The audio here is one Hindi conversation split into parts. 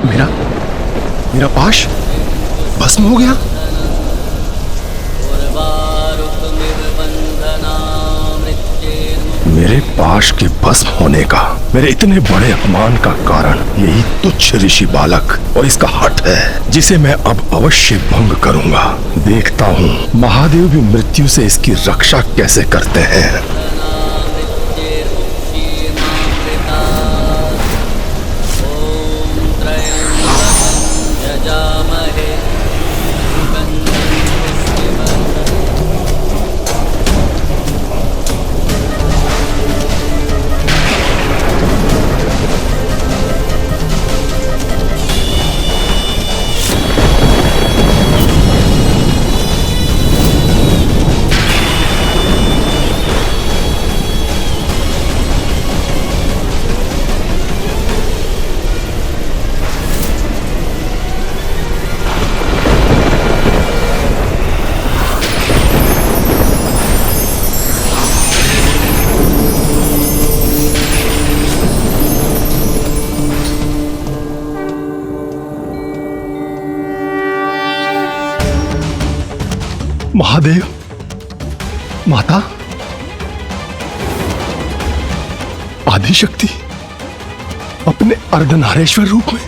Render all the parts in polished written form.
मेरा मेरा पाश भस्म हो गया। मेरे पाश के भस्म होने का, मेरे इतने बड़े अपमान का कारण यही तुच्छ ऋषि बालक और इसका हठ है, जिसे मैं अब अवश्य भंग करूंगा। देखता हूँ महादेव भी मृत्यु से इसकी रक्षा कैसे करते हैं। महादेव, माता, आदिशक्ति अपने अर्धनारेश्वर रूप में।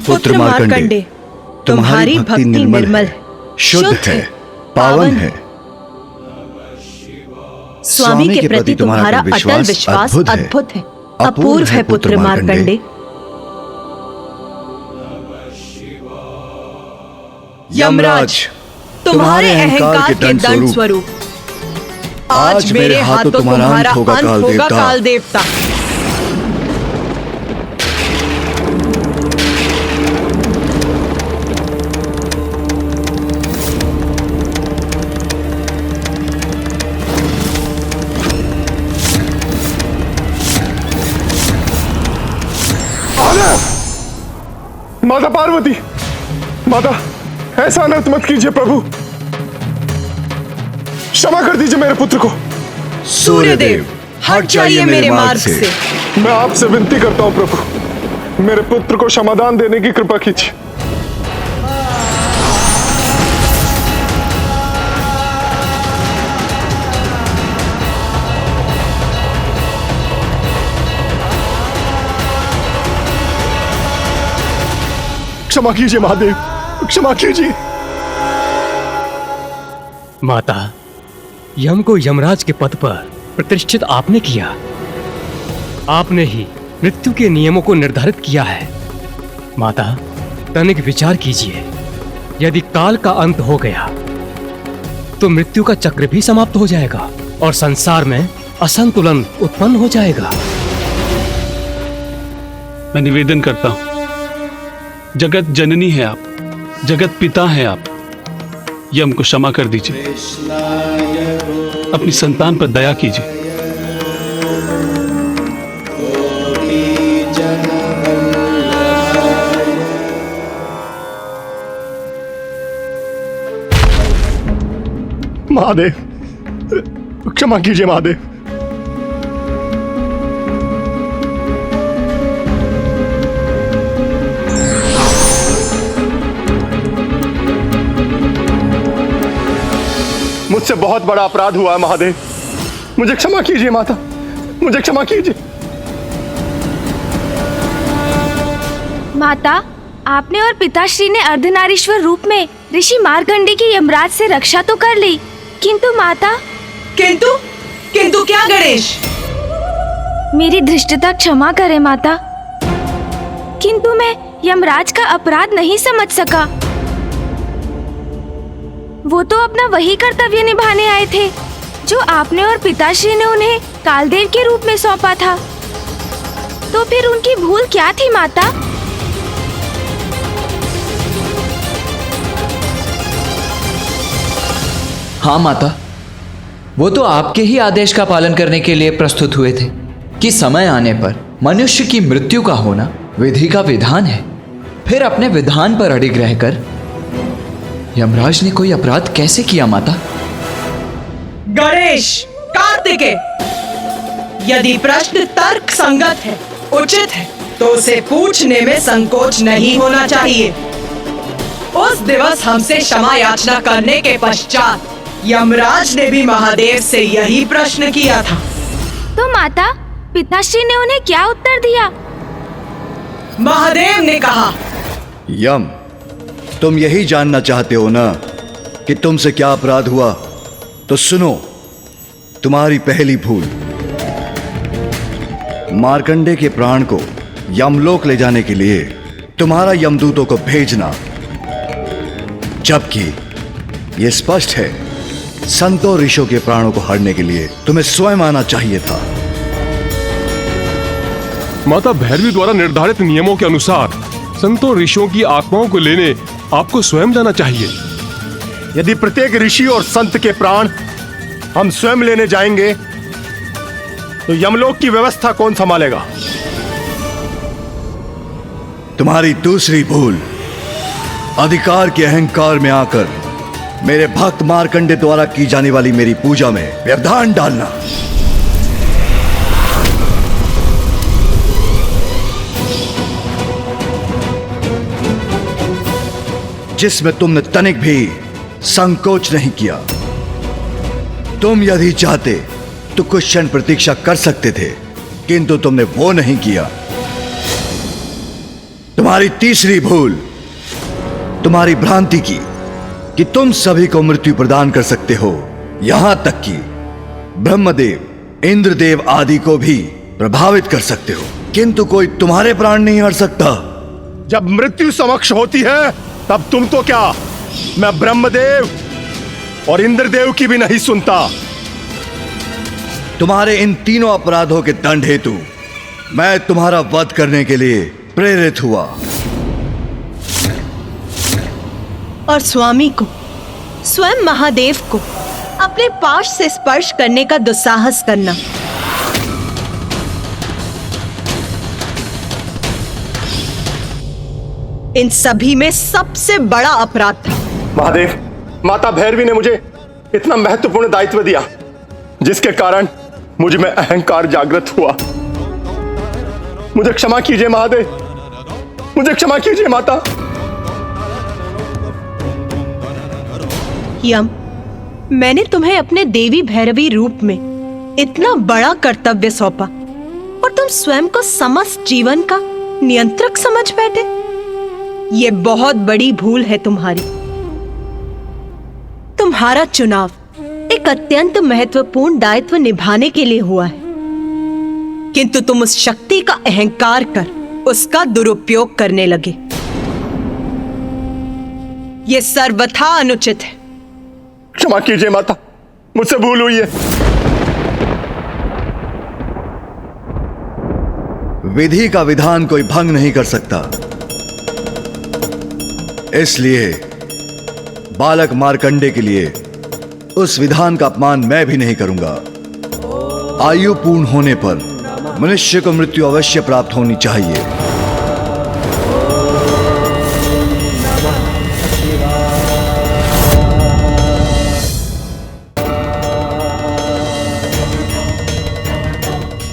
पुत्र मार्कंडे, तुम्हारी भक्ति निर्मल, शुद्ध है, पावन है। स्वामी के प्रति तुम्हारा अटल विश्वास अद्भुत है, अपूर्व है पुत्र मार्कंडे। यमराज, तुम्हारे अहंकार के दंड स्वरूप आज मेरे हाथों तुम्हारा अंत होगा काल देवता। माता पार्वती, माता ऐसा अनर्थ मत कीजिए प्रभु, क्षमा कर दीजिए मेरे पुत्र को। सूर्यदेव, हट जाइए मेरे मार्ग से। मैं आपसे विनती करता हूं प्रभु, मेरे पुत्र को क्षमादान देने की कृपा कीजिए। क्षमा कीजिए महादेव, क्षमा कीजिए। माता, यम को यमराज के पद पर प्रतिष्ठित आपने किया। आपने ही मृत्यु के नियमों को निर्धारित किया है। माता, तनिक विचार कीजिए, यदि काल का अंत हो गया तो मृत्यु का चक्र भी समाप्त हो जाएगा और संसार में असंतुलन उत्पन्न हो जाएगा। मैं निवेदन करता हूं, जगत जननी है आप, जगत पिता है आप, यम को क्षमा कर दीजिए, अपनी संतान पर दया कीजिए। महादेव, क्षमा कीजिए महादेव। मुझसे बहुत बड़ा अपराध हुआ है महादेव, मुझे क्षमा कीजिए माता, मुझे क्षमा कीजिए। माता, आपने और पिताश्री ने अर्धनारीश्वर रूप में ऋषि मार्कंडे की यमराज से रक्षा तो कर ली, किंतु माता। किंतु किंतु क्या गणेश? मेरी धृष्टता क्षमा करे माता, किंतु मैं यमराज का अपराध नहीं समझ सका। वो तो अपना वही कर्तव्य निभाने आए थे जो आपने और पिताश्री ने उन्हें कालदेव के रूप में सौंपा था, तो फिर उनकी भूल क्या थी माता? हाँ माता, वो तो आपके ही आदेश का पालन करने के लिए प्रस्तुत हुए थे कि समय आने पर मनुष्य की मृत्यु का होना विधि का विधान है। फिर अपने विधान पर अडिग रहकर यमराज ने कोई अपराध कैसे किया माता? गणेश, कार्तिकेय, यदि प्रश्न तर्क संगत है, उचित है, तो उसे पूछने में संकोच नहीं होना चाहिए। उस दिवस हमसे क्षमा याचना करने के पश्चात यमराज ने भी महादेव से यही प्रश्न किया था। तो माता, पिताश्री ने उन्हें क्या उत्तर दिया? महादेव ने कहा, यम, तुम यही जानना चाहते हो ना कि तुमसे क्या अपराध हुआ? तो सुनो, तुम्हारी पहली भूल, मार्कंडे के प्राण को यमलोक ले जाने के लिए तुम्हारा यमदूतों को भेजना, जबकि यह स्पष्ट है संतों ऋषियों के प्राणों को हरने के लिए तुम्हें स्वयं आना चाहिए था। माता भैरवी द्वारा निर्धारित नियमों के अनुसार संतों ऋषियों की आत्माओं को लेने आपको स्वयं जाना चाहिए। यदि प्रत्येक ऋषि और संत के प्राण हम स्वयं लेने जाएंगे तो यमलोक की व्यवस्था कौन संभालेगा? तुम्हारी दूसरी भूल, अधिकार के अहंकार में आकर मेरे भक्त मार्कंडे द्वारा की जाने वाली मेरी पूजा में व्यवधान डालना। जिसमें तुमने तनिक भी संकोच नहीं किया। तुम यदि चाहते तो कुछ क्षण प्रतीक्षा कर सकते थे, किंतु तुमने वो नहीं किया। तुम्हारी तीसरी भूल, तुम्हारी भ्रांति की कि तुम सभी को मृत्यु प्रदान कर सकते हो, यहां तक कि ब्रह्मदेव, इंद्रदेव आदि को भी प्रभावित कर सकते हो, किंतु कोई तुम्हारे प्राण नहीं हर सकता। जब मृत्यु समक्ष होती है तब तुम तो क्या, मैं ब्रह्मदेव और इंद्रदेव की भी नहीं सुनता। तुम्हारे इन तीनों अपराधों के दंड हेतु मैं तुम्हारा वध करने के लिए प्रेरित हुआ। और स्वामी को, स्वयं महादेव को अपने पाश से स्पर्श करने का दुस्साहस करना। इन सभी में सबसे बड़ा अपराध था। महादेव, माता भैरवी ने मुझे इतना महत्वपूर्ण दायित्व दिया जिसके कारण मुझ में अहंकार जागृत हुआ। मुझे क्षमा कीजिए महादेव, मुझे क्षमा कीजिए माता। यम, मैंने तुम्हें अपने देवी भैरवी रूप में इतना बड़ा कर्तव्य सौंपा और तुम स्वयं को समस्त जीवन का नियंत्रक समझ बैठे। ये बहुत बड़ी भूल है तुम्हारी। तुम्हारा चुनाव एक अत्यंत महत्वपूर्ण दायित्व निभाने के लिए हुआ है, किंतु तुम उस शक्ति का अहंकार कर उसका दुरुपयोग करने लगे। ये सर्वथा अनुचित है। क्षमा कीजिए माता, मुझसे भूल हुई है। विधि का विधान कोई भंग नहीं कर सकता, इसलिए बालक मार्कंडे के लिए उस विधान का अपमान मैं भी नहीं करूंगा। आयु पूर्ण होने पर मनुष्य को मृत्यु अवश्य प्राप्त होनी चाहिए।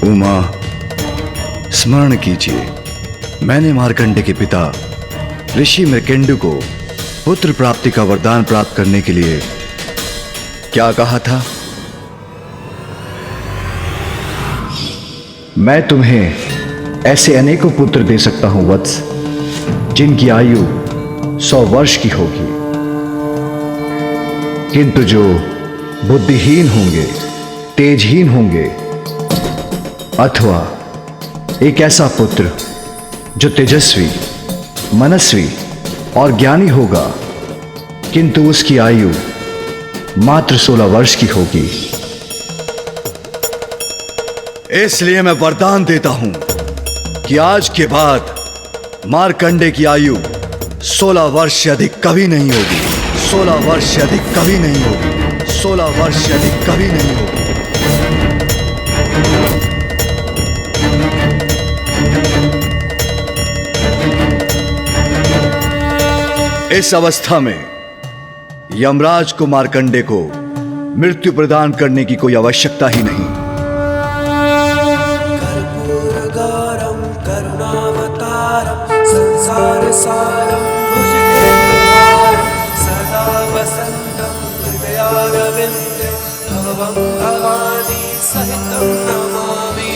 उमा, स्मरण कीजिए, मैंने मार्कंडे के पिता ऋषि मृकेंडु को पुत्र प्राप्ति का वरदान प्राप्त करने के लिए क्या कहा था? मैं तुम्हें ऐसे अनेकों पुत्र दे सकता हूं वत्स, जिनकी आयु 100 वर्ष की होगी, किंतु जो बुद्धिहीन होंगे, तेजहीन होंगे, अथवा एक ऐसा पुत्र जो तेजस्वी, मनस्वी और ज्ञानी होगा, किंतु उसकी आयु मात्र 16 वर्ष की होगी, इसलिए मैं वरदान देता हूं कि आज के बाद मार्कंडे की आयु 16 वर्ष से अधिक कभी नहीं होगी। 16 वर्ष से अधिक कभी नहीं होगी। 16 वर्ष से अधिक कभी नहीं होगी। इस अवस्था में यमराज को मार्कंडे को मृत्यु प्रदान करने की कोई आवश्यकता ही नहीं। कर्पूरगारं करुणावतारं संसारसारं भुजगेन्द्रहारं सदा वसन्तं हृदयारविन्दे भवं भवानी सहितं नमामि।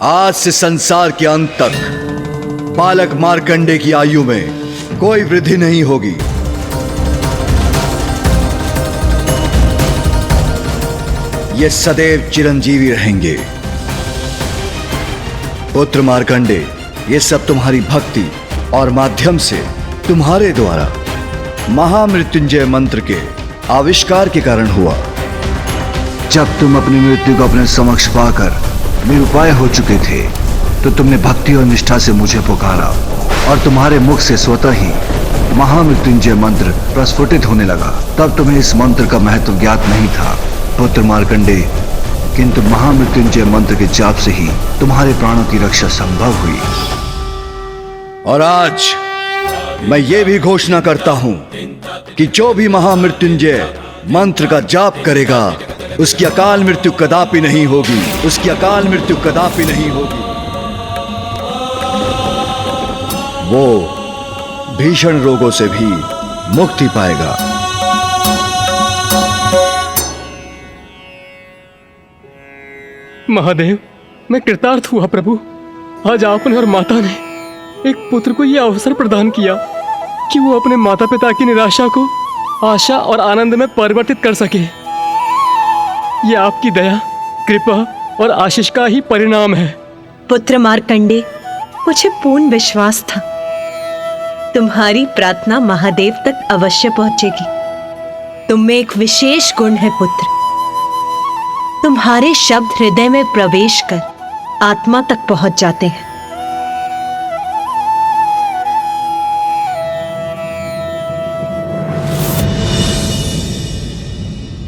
आज से संसार के अंत तक बालक मार्कंडे की आयु में कोई वृद्धि नहीं होगी। ये सदैव चिरंजीवी रहेंगे। पुत्र मार्कंडे, ये सब तुम्हारी भक्ति और माध्यम से तुम्हारे द्वारा महामृत्युंजय मंत्र के आविष्कार के कारण हुआ। जब तुम अपनी मृत्यु को अपने समक्ष पाकर निरुपाय हो चुके थे तो तुमने भक्ति और निष्ठा से मुझे पुकारा और तुम्हारे मुख से स्वतः ही महामृत्युंजय मंत्र प्रस्फुटित होने लगा। तब तुम्हें इस मंत्र का महत्व ज्ञात नहीं था पुत्र मार्कंडे, किंतु महामृत्युंजय मंत्र के जाप से ही तुम्हारे प्राणों की रक्षा संभव हुई। और आज मैं ये भी घोषणा करता हूं कि जो भी महामृत्युंजय मंत्र का जाप करेगा उसकी अकाल मृत्यु कदापि नहीं होगी। उसकी अकाल मृत्यु कदापि नहीं होगी। वो भीषण रोगों से भी मुक्ति पाएगा। महादेव, मैं कृतार्थ हुआ प्रभु। आज आपने और माता ने एक पुत्र को यह अवसर प्रदान किया कि वो अपने माता पिता की निराशा को आशा और आनंद में परिवर्तित कर सके। ये आपकी दया, कृपा और आशीष का ही परिणाम है। पुत्र मार्कंडे, मुझे पूर्ण विश्वास था तुम्हारी प्रार्थना महादेव तक अवश्य पहुंचेगी। तुम में एक विशेष गुण है पुत्र। तुम्हारे शब्द हृदय में प्रवेश कर आत्मा तक पहुंच जाते हैं।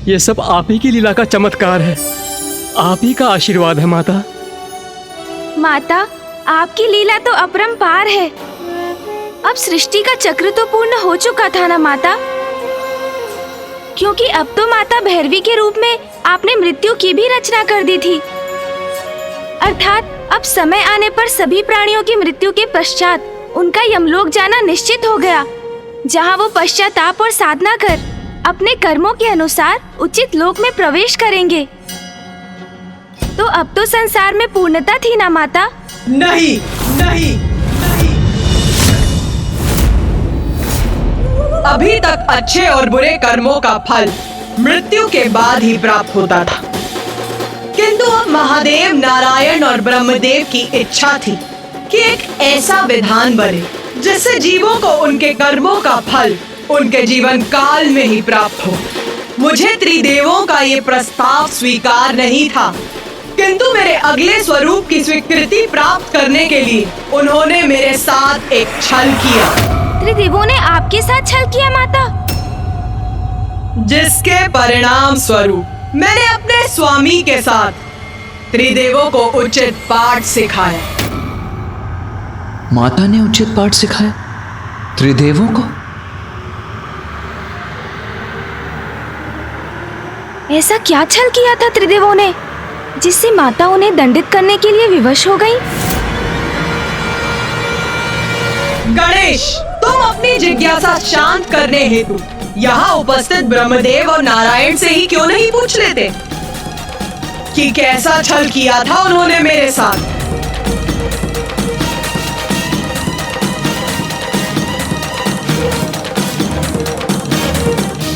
ये सब आप ही की लीला का चमत्कार है। आप ही का आशीर्वाद है माता। माता, आपकी लीला तो अपरंपार है। अब सृष्टि का चक्र तो पूर्ण हो चुका था ना माता, क्योंकि अब तो माता भैरवी के रूप में आपने मृत्यु की भी रचना कर दी थी। अर्थात अब समय आने पर सभी प्राणियों की मृत्यु के पश्चात उनका यमलोक जाना निश्चित हो गया, जहाँ वो पश्चाताप और साधना कर अपने कर्मों के अनुसार उचित लोक में प्रवेश करेंगे। तो अब तो संसार में पूर्णता थी ना माता? नहीं, नहीं, नहीं। अभी तक अच्छे और बुरे कर्मों का फल मृत्यु के बाद ही प्राप्त होता था, किंतु अब महादेव, नारायण और ब्रह्मदेव की इच्छा थी कि एक ऐसा विधान बने जिससे जीवों को उनके कर्मों का फल उनके जीवन काल में ही प्राप्त हो। मुझे त्रिदेवों का ये प्रस्ताव स्वीकार नहीं था, किंतु मेरे अगले स्वरूप की स्वीकृति प्राप्त करने के लिए उन्होंने मेरे साथ एक छल किया। त्रिदेवों ने आपके साथ छल किया माता? जिसके परिणाम स्वरूप मैंने अपने स्वामी के साथ त्रिदेवों को उचित पाठ सिखाया। माता ने उचित पाठ सिखाया त्रिदेवों को? ऐसा क्या छल किया था त्रिदेवों ने जिससे माता उन्हें दंडित करने के लिए विवश हो गई? गणेश, तुम अपनी जिज्ञासा शांत करने हेतु यहाँ उपस्थित ब्रह्मदेव और नारायण से ही क्यों नहीं पूछ लेते कि कैसा छल किया था उन्होंने मेरे साथ?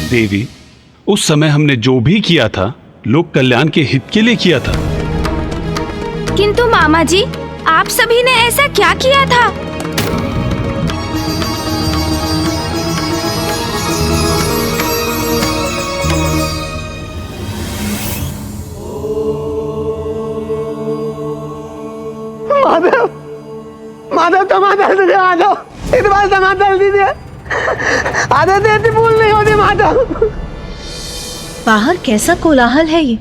देवी, उस समय हमने जो भी किया था लोक कल्याण के हित के लिए किया था। किंतु मामा जी, आप सभी ने ऐसा क्या किया था? माधव, माधव टमाटर दे दे माधव, इस बार टमाटर दीजिए। आधे देती भूल नहीं होती माधव। बाहर कैसा कोलाहल है ये?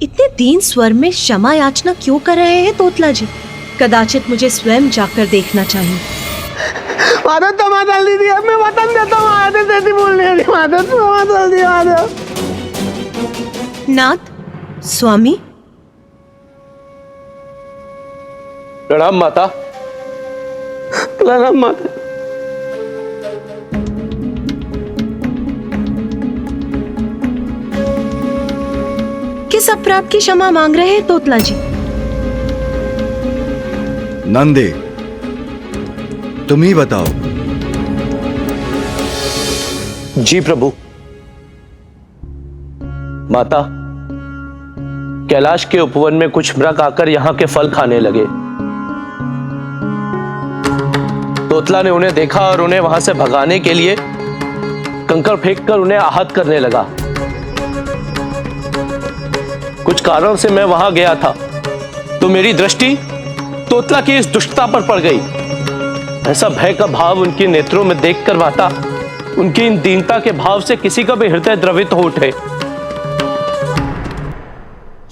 इतने दीन स्वर में क्षमा याचना क्यों कर रहे हैं तोतला जी? कदाचित मुझे स्वयं जाकर देखना चाहिए। माधव टमाटर दीजिए, मैं वतन देता हूँ। आधे देती भूल नहीं होती माधव, टमाटर दिए माधव। नाथ, स्वामी, प्रणाम माता। प्रणाम माता। किस अपराध की क्षमा मांग रहे हैं तोतला जी? नंदे, तुम ही बताओ। जी प्रभु। माता, कैलाश के उपवन में कुछ मृग आकर यहाँ के फल खाने लगे। तोतला ने उन्हें देखा और उन्हें वहां से भगाने के लिए कंकड़ फेंककर उन्हें आहत करने लगा। कुछ कारण से मैं वहां गया था तो मेरी दृष्टि तोतला की इस दुष्टता पर पड़ गई। ऐसा भय का भाव उनके नेत्रों में देखकर माता, उनकी इन दीनता के भाव से किसी का भी हृदय द्रवित हो उठे।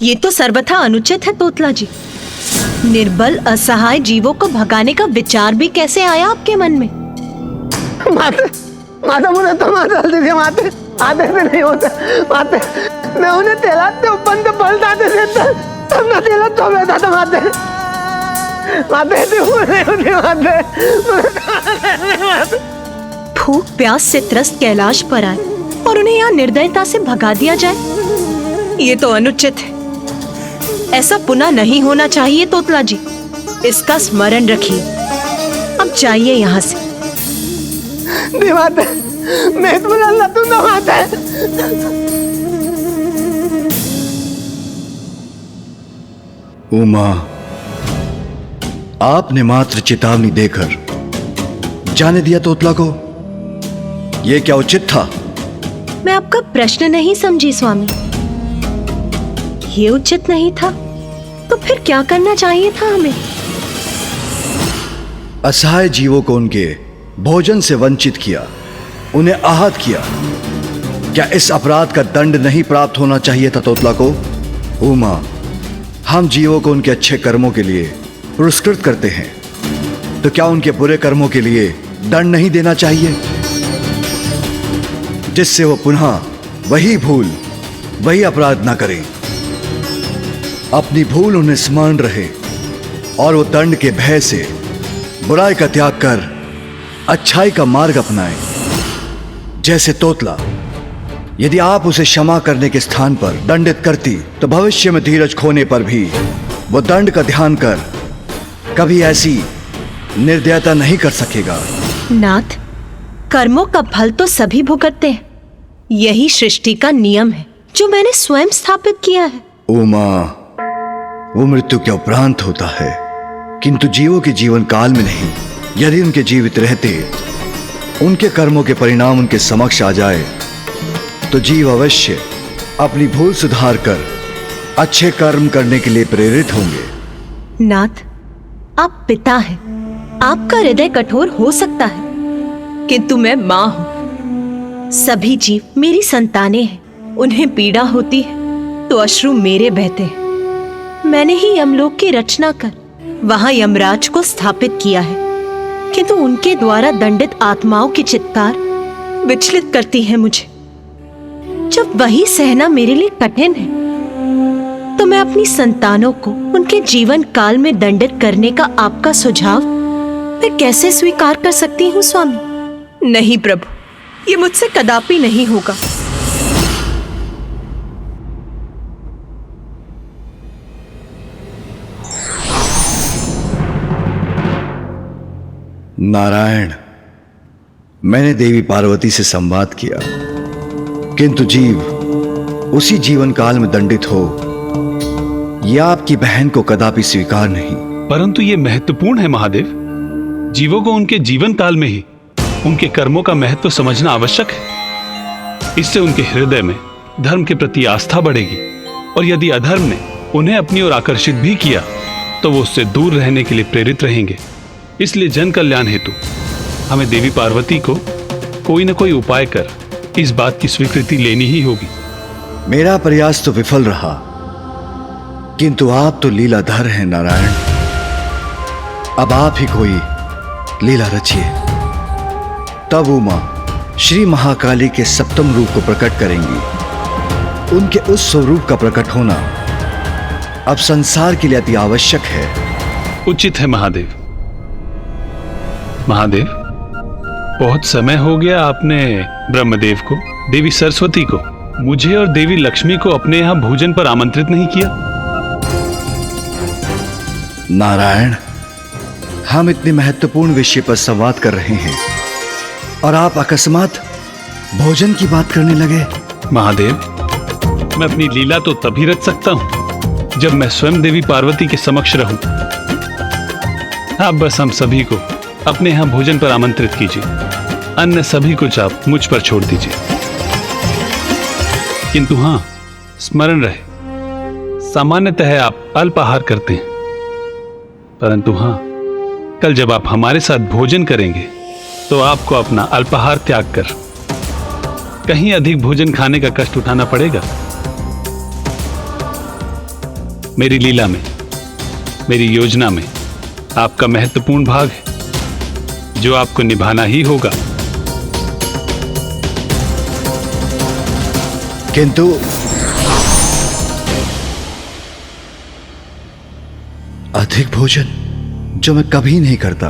ये तो सर्वथा अनुचित है तोतला जी। निर्बल असहाय जीवों को भगाने का विचार भी कैसे आया आपके मन में? माते, माता मुझे टमाटर दीजिए माते। आधे से नहीं होता माते। मैं उन्हें तेलाते ऊपर से पलटाते देता, तब ना तेला तो बैठा था माते। माते भूल नहीं होती माते। भूख प्यास से त्रस्त कैलाश पर आए और उन्हें यहाँ निर्दयता से भगा दिया जाए, ये तो अनुचित है। ऐसा पुनः नहीं होना चाहिए तोतला जी, इसका स्मरण रखिए। अब जाइए यहाँ से। माते, मैं तुम्हें अल्लाह तू ना माते। उमा, आपने मात्र चेतावनी देकर जाने दिया तोतला को, यह क्या उचित था? मैं आपका प्रश्न नहीं समझी स्वामी। ये उचित नहीं था तो फिर क्या करना चाहिए था हमें? असहाय जीवों को उनके भोजन से वंचित किया, उन्हें आहत किया। क्या इस अपराध का दंड नहीं प्राप्त होना चाहिए था तोतला को? उमा, हम जीवों को उनके अच्छे कर्मों के लिए पुरस्कृत करते हैं, तो क्या उनके बुरे कर्मों के लिए दंड नहीं देना चाहिए, जिससे वो पुनः वही भूल, वही अपराध ना करें? अपनी भूल उन्हें स्मरण रहे और वो दंड के भय से बुराई का त्याग कर अच्छाई का मार्ग अपनाएं। जैसे तोतला, यदि आप उसे क्षमा करने के स्थान पर दंडित करती तो भविष्य में धीरज खोने पर भी वो दंड का ध्यान कर कभी ऐसी निर्दयता नहीं कर सकेगा। नाथ, कर्मों का फल तो सभी भुगतते हैं, यही सृष्टि का नियम है जो मैंने स्वयं स्थापित किया है। उमा, वो मृत्यु के उपरांत होता है, किंतु जीवों के जीवन काल में नहीं। यदि उनके जीवित रहते उनके कर्मों के परिणाम उनके समक्ष आ जाए तो जीव अवश्य अपनी भूल सुधार कर अच्छे कर्म करने के लिए प्रेरित होंगे। नाथ, आप पिता हैं, आपका हृदय कठोर हो सकता है, किंतु मैं मां हूं। सभी जीव मेरी संतानें हैं, उन्हें पीड़ा होती है तो अश्रु मेरे बहते हैं। मैंने ही यमलोक की रचना कर वहां यमराज को स्थापित किया है, किंतु उनके द्वारा दंडित आत्माओं की चित्कार विचलित करती है मुझे। जब वही सहना मेरे लिए कठिन है तो मैं अपनी संतानों को उनके जीवन काल में दंडित करने का आपका सुझाव मैं कैसे स्वीकार कर सकती हूँ स्वामी? नहीं प्रभु, ये मुझसे कदापि नहीं होगा। नारायण, मैंने देवी पार्वती से संवाद किया, किंतु जीव उसी जीवन काल में दंडित हो, यह आपकी बहन को कदापि स्वीकार नहीं। परंतु यह महत्वपूर्ण है महादेव। जीवों को उनके जीवन काल में ही उनके कर्मों का महत्व समझना आवश्यक है। इससे उनके हृदय में धर्म के प्रति आस्था बढ़ेगी, और यदि अधर्म ने उन्हें अपनी ओर आकर्षित भी किया तो वो उससे दूर रहने के लिए प्रेरित रहेंगे। इसलिए जन कल्याण हेतु हमें देवी पार्वती को कोई न कोई उपाय कर इस बात की स्वीकृति लेनी ही होगी। मेरा प्रयास तो विफल रहा, किंतु आप तो लीलाधर हैं नारायण। अब आप ही कोई लीला रचिए, तब उमा श्री महाकाली के सप्तम रूप को प्रकट करेंगी। उनके उस स्वरूप का प्रकट होना अब संसार के लिए अति आवश्यक है। उचित है महादेव। महादेव, बहुत समय हो गया आपने ब्रह्मदेव को, देवी सरस्वती को, मुझे और देवी लक्ष्मी को अपने यहां भोजन पर आमंत्रित नहीं किया। नारायण, हम इतने महत्वपूर्ण विषय पर संवाद कर रहे हैं और आप अकस्मात भोजन की बात करने लगे। महादेव, मैं अपनी लीला तो तभी रच सकता हूं जब मैं स्वयं देवी पार्वती के समक्ष रहूं। आप बस हम सभी को अपने यहां भोजन पर आमंत्रित कीजिए, अन्य सभी कुछ आप मुझ पर छोड़ दीजिए। किंतु हां, स्मरण रहे, सामान्यतः आप अल्पाहार करते हैं, परंतु हां, कल जब आप हमारे साथ भोजन करेंगे तो आपको अपना अल्पाहार त्याग कर कहीं अधिक भोजन खाने का कष्ट उठाना पड़ेगा। मेरी लीला में, मेरी योजना में आपका महत्वपूर्ण भाग है जो आपको निभाना ही होगा। किंतु अधिक भोजन जो मैं कभी नहीं करता,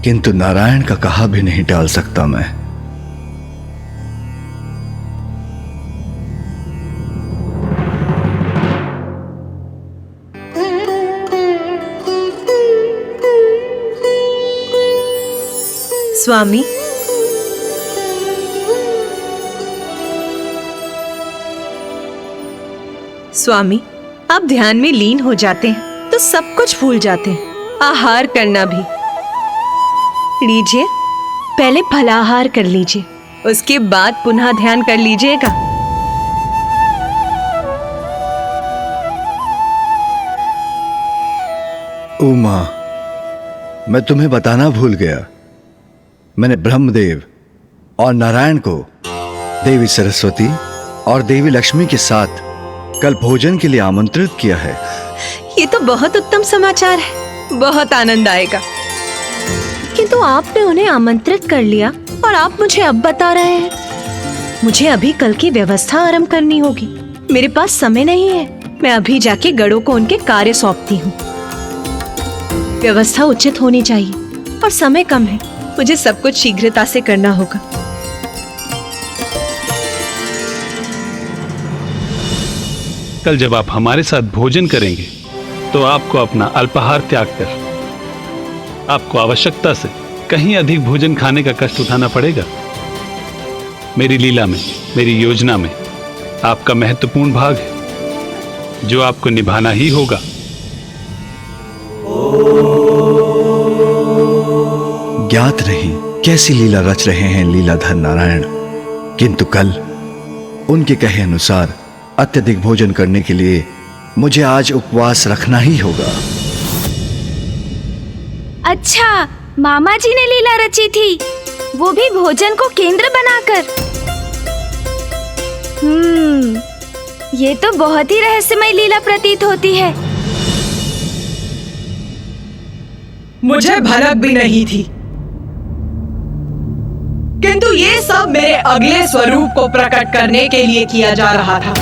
किंतु नारायण का कहा भी नहीं टाल सकता मैं। स्वामी, स्वामी, आप ध्यान में लीन हो जाते हैं तो सब कुछ भूल जाते हैं, आहार करना भी। लीजिए, पहले फलाहार कर लीजिए, उसके बाद पुनः ध्यान कर लीजिएगा। उमा, मैं तुम्हें बताना भूल गया, मैंने ब्रह्मदेव और नारायण को देवी सरस्वती और देवी लक्ष्मी के साथ कल भोजन के लिए आमंत्रित किया है। ये तो बहुत उत्तम समाचार है, बहुत आनंद आएगा। किंतु आपने उन्हें आमंत्रित कर लिया और आप मुझे अब बता रहे हैं। मुझे अभी कल की व्यवस्था आरंभ करनी होगी, मेरे पास समय नहीं है। मैं अभी जाके गढ़ों को उनके कार्य सौंपती हूँ। व्यवस्था उचित होनी चाहिए और समय कम है, मुझे सब कुछ शीघ्रता से करना होगा। कल जब आप हमारे साथ भोजन करेंगे तो आपको अपना अल्पाहार त्याग कर आपको आवश्यकता से कहीं अधिक भोजन खाने का कष्ट उठाना पड़ेगा। मेरी लीला में, मेरी योजना में आपका महत्वपूर्ण भाग है जो आपको निभाना ही होगा। ज्ञात नहीं कैसी लीला रच रहे हैं लीलाधर नारायण, किंतु कल उनके कहे अनुसार अत्यधिक भोजन करने के लिए मुझे आज उपवास रखना ही होगा। अच्छा, मामा जी ने लीला रची थी, वो भी भोजन को केंद्र बनाकर। ये तो बहुत ही रहस्यमय लीला प्रतीत होती है। मुझे भनक भी नहीं थी, किंतु ये सब मेरे अगले स्वरूप को प्रकट करने के लिए किया जा रहा था।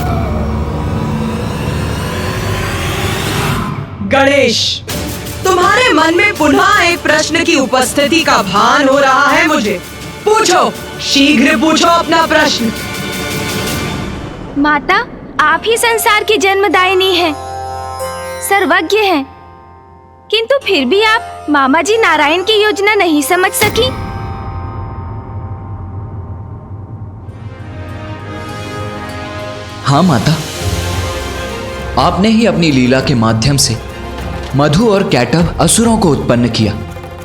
गणेश, तुम्हारे मन में पुनः एक प्रश्न की उपस्थिति का भान हो रहा है मुझे। पूछो, शीघ्र पूछो अपना प्रश्न। माता, आप ही संसार की जन्मदायिनी हैं, सर्वज्ञ हैं, किंतु फिर भी आप मामा जी नारायण की योजना नहीं समझ सकी। हाँ माता, आपने ही अपनी लीला के माध्यम से मधु और कैटव असुरों को उत्पन्न किया।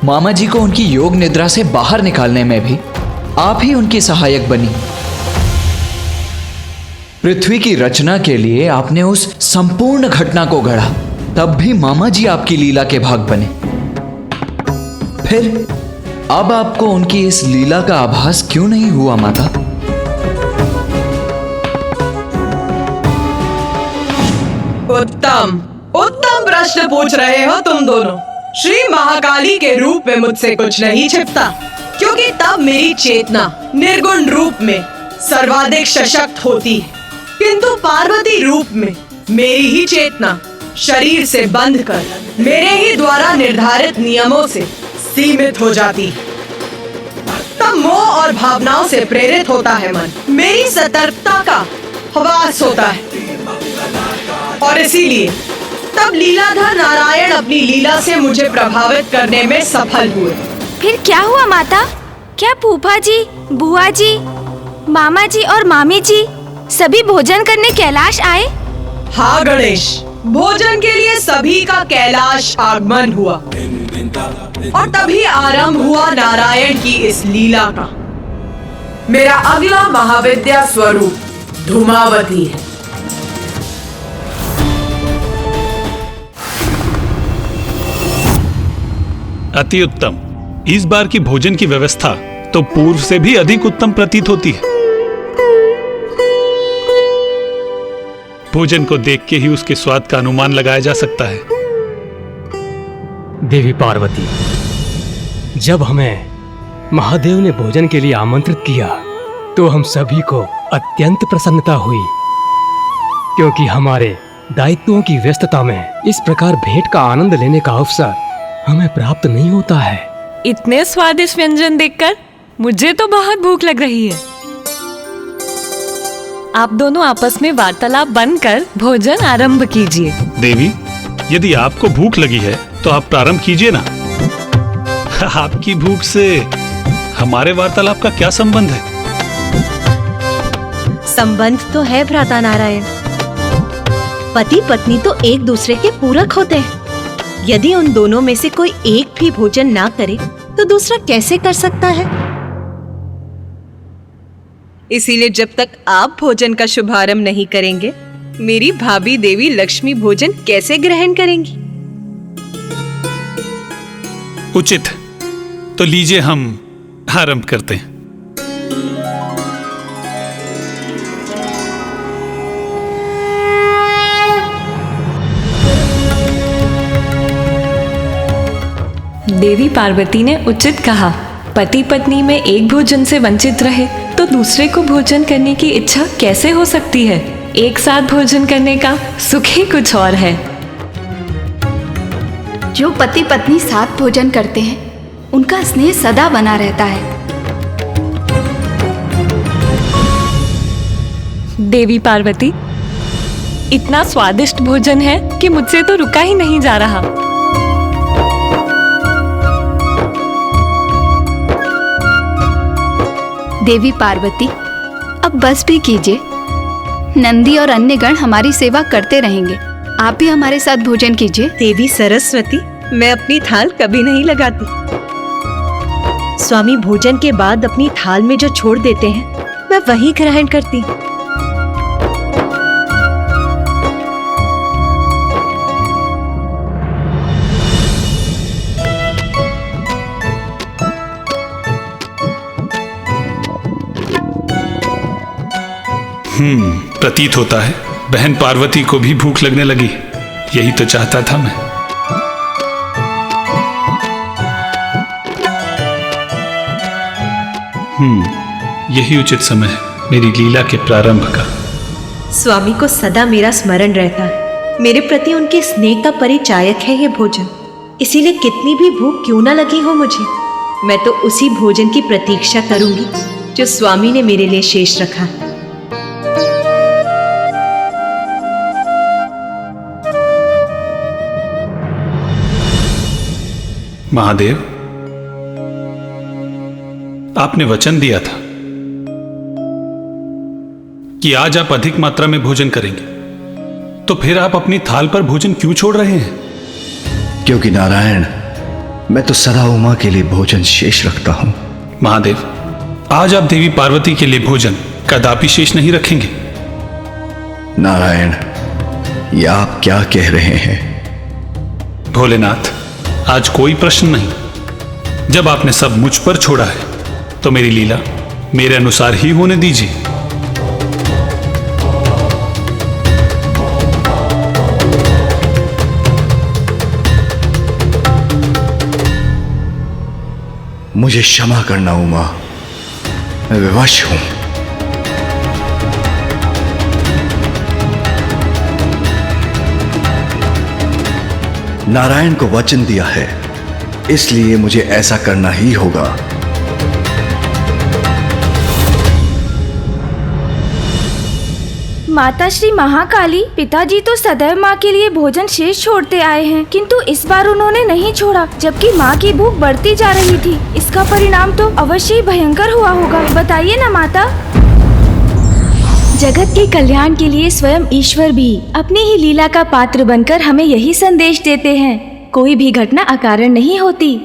मामा जी को उनकी योग निद्रा से बाहर निकालने में भी आप ही उनकी सहायक बनी। पृथ्वी की रचना के लिए आपने उस संपूर्ण घटना को गढ़ा, तब भी मामा जी आपकी लीला के भाग बने। फिर अब आपको उनकी इस लीला का आभास क्यों नहीं हुआ माता? उत्तम उत्तम प्रश्न पूछ रहे हो तुम दोनों। श्री महाकाली के रूप में मुझसे कुछ नहीं छिपता, क्योंकि तब मेरी चेतना निर्गुण रूप में सर्वाधिक सशक्त होती है, किंतु पार्वती रूप में मेरी ही चेतना शरीर से बंध कर मेरे ही द्वारा निर्धारित नियमों से सीमित हो जाती है। तब मोह और भावनाओं से प्रेरित होता है मन, मेरी सतर्कता का हवास होता है, और इसीलिए तब लीलाधर नारायण अपनी लीला से मुझे प्रभावित करने में सफल हुए। फिर क्या हुआ माता? क्या फूफा जी, बुआ जी, मामा जी और मामी जी सभी भोजन करने कैलाश आए? हाँ गणेश, भोजन के लिए सभी का कैलाश आगमन हुआ, और तभी आरंभ हुआ नारायण की इस लीला का। मेरा अगला महाविद्या स्वरूप धूमावती है। अति उत्तम। इस बार की भोजन की व्यवस्था तो पूर्व से भी अधिक उत्तम प्रतीत होती है। भोजन को देख के ही उसके स्वाद का अनुमान लगाया जा सकता है। देवी पार्वती, जब हमें महादेव ने भोजन के लिए आमंत्रित किया तो हम सभी को अत्यंत प्रसन्नता हुई, क्योंकि हमारे दायित्वों की व्यस्तता में इस प्रकार भेंट का आनंद लेने का अवसर हमें प्राप्त नहीं होता है। इतने स्वादिष्ट व्यंजन देखकर मुझे तो बहुत भूख लग रही है। आप दोनों आपस में वार्तालाप बंद कर भोजन आरंभ कीजिए। देवी, यदि आपको भूख लगी है तो आप प्रारंभ कीजिए ना। आपकी भूख से हमारे वार्तालाप का क्या संबंध है? संबंध तो है भ्राता नारायण। पति पत्नी तो एक दूसरे के पूरक होते हैं। यदि उन दोनों में से कोई एक भी भोजन ना करे तो दूसरा कैसे कर सकता है? इसीलिए जब तक आप भोजन का शुभारंभ नहीं करेंगे, मेरी भाभी देवी लक्ष्मी भोजन कैसे ग्रहण करेंगी? उचित, तो लीजिए हम आरंभ करते हैं। देवी पार्वती ने उचित कहा। पति पत्नी में एक भोजन से वंचित रहे तो दूसरे को भोजन करने की इच्छा कैसे हो सकती है? एक साथ भोजन करने का सुख ही कुछ और है। जो पति पत्नी साथ भोजन करते हैं उनका स्नेह सदा बना रहता है। देवी पार्वती, इतना स्वादिष्ट भोजन है कि मुझसे तो रुका ही नहीं जा रहा। देवी पार्वती, अब बस भी कीजिए। नंदी और अन्य गण हमारी सेवा करते रहेंगे, आप भी हमारे साथ भोजन कीजिए। देवी सरस्वती, मैं अपनी थाल कभी नहीं लगाती। स्वामी भोजन के बाद अपनी थाल में जो छोड़ देते हैं मैं वही ग्रहण करती हूँ। प्रतीत होता है बहन पार्वती को भी भूख लगने लगी। यही तो चाहता था मैं। यही उचित समय है मेरी लीला के प्रारंभ का। स्वामी को सदा मेरा स्मरण रहता है। मेरे प्रति उनके स्नेह का परिचायक है ये भोजन। इसीलिए कितनी भी भूख क्यों ना लगी हो मुझे, मैं तो उसी भोजन की प्रतीक्षा करूंगी जो स्वामी ने मेरे लिए शेष रखा है। महादेव, आपने वचन दिया था कि आज आप अधिक मात्रा में भोजन करेंगे, तो फिर आप अपनी थाल पर भोजन क्यों छोड़ रहे हैं? क्योंकि नारायण, मैं तो सदा उमा के लिए भोजन शेष रखता हूं। महादेव, आज आप देवी पार्वती के लिए भोजन कदापि शेष नहीं रखेंगे। नारायण, ये आप क्या कह रहे हैं? भोलेनाथ, आज कोई प्रश्न नहीं। जब आपने सब मुझ पर छोड़ा है तो मेरी लीला मेरे अनुसार ही होने दीजिए। मुझे क्षमा करना उमा, मैं विवश हूं। नारायण को वचन दिया है, इसलिए मुझे ऐसा करना ही होगा। माता श्री महाकाली, पिताजी तो सदैव माँ के लिए भोजन शेष छोड़ते आए हैं, किंतु इस बार उन्होंने नहीं छोड़ा, जबकि माँ की भूख बढ़ती जा रही थी। इसका परिणाम तो अवश्य ही भयंकर हुआ होगा। बताइए ना माता। जगत के कल्याण के लिए स्वयं ईश्वर भी अपनी ही लीला का पात्र बनकर हमें यही संदेश देते हैं, कोई भी घटना अकारण नहीं होती।